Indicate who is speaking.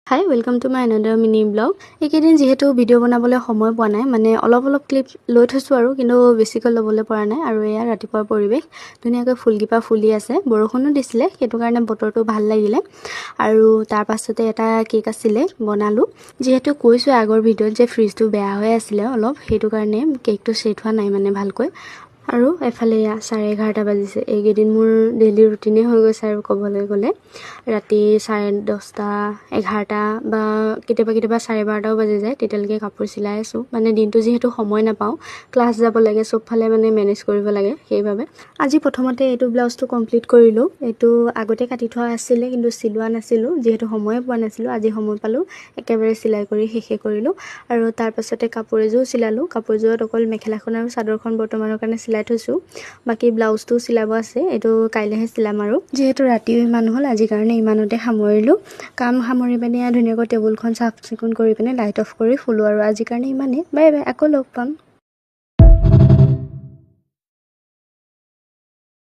Speaker 1: Hi welcome to my another mini blog. এইকেইদিন যিহেতু video' বনাবলৈ সময় পোৱা নাই, মানে অলপ ক্লিপ লৈ থৈছোঁ আৰু কিন্তু বেছিকৈ ল'বলৈ পৰা নাই। আৰু এয়া ৰাতিপুৱাৰ পৰিৱেশ, ধুনীয়াকৈ ফুলকেইপা ফুলি আছে, বৰষুণো দিছিলে, সেইটো কাৰণে বতৰটো ভাল লাগিলে। আৰু তাৰ পাছতে এটা কেক আছিলে, বনালোঁ। যিহেতু কৈছোঁ আগৰ ভিডিঅ'ত যে ফ্ৰিজটো বেয়া হৈ আছিলে অলপ, সেইটো কাৰণে কেকটো ছেট হোৱা নাই মানে ভালকৈ। আৰু এফালে 11:30 বাজিছে। এইকেইদিন মোৰ ডেইলি ৰুটিনেই হৈ গৈছে আৰু ক'বলৈ গ'লে ৰাতি 10:30, 11টা বা কেতিয়াবা 12:30 বাজি যায়, তেতিয়ালৈকে কাপোৰ চিলাই আছোঁ। মানে দিনটো যিহেতু সময় নাপাওঁ, ক্লাছ যাব লাগে, চবফালে মানে মেনেজ কৰিব লাগে, সেইবাবে আজি প্ৰথমতে এইটো ব্লাউজটো কমপ্লিট কৰিলোঁ। এইটো আগতে কাটি থোৱা আছিলে কিন্তু চিলোৱা নাছিলোঁ, যিহেতু সময়ে পোৱা নাছিলোঁ। আজি সময় পালোঁ, একেবাৰে চিলাই কৰি শেষে কৰিলোঁ। আৰু তাৰ পাছতে কাপোৰ এযোৰ চিলালোঁ। কাপোৰযোৰত অকল মেখেলাখন আৰু চাদৰখন বৰ্তমানৰ কাৰণে চিলাই থৈছোঁ, বাকী ব্লাউজটো চিলাব আছে, এইটো কাইলৈহে চিলাম। আৰু যিহেতু ৰাতিও ইমান হ'ল, আজিৰ কাৰণে ইমানতে সামৰিলোঁ। কাম সামৰি পিনে ধুনীয়াকৈ টেবুলখন চাফ চিকুণ কৰি পিনে লাইট অফ কৰি শুলোঁ। আৰু আজিৰ কাৰণে ইমানেই। বাই বাই, আকৌ লগ পাম।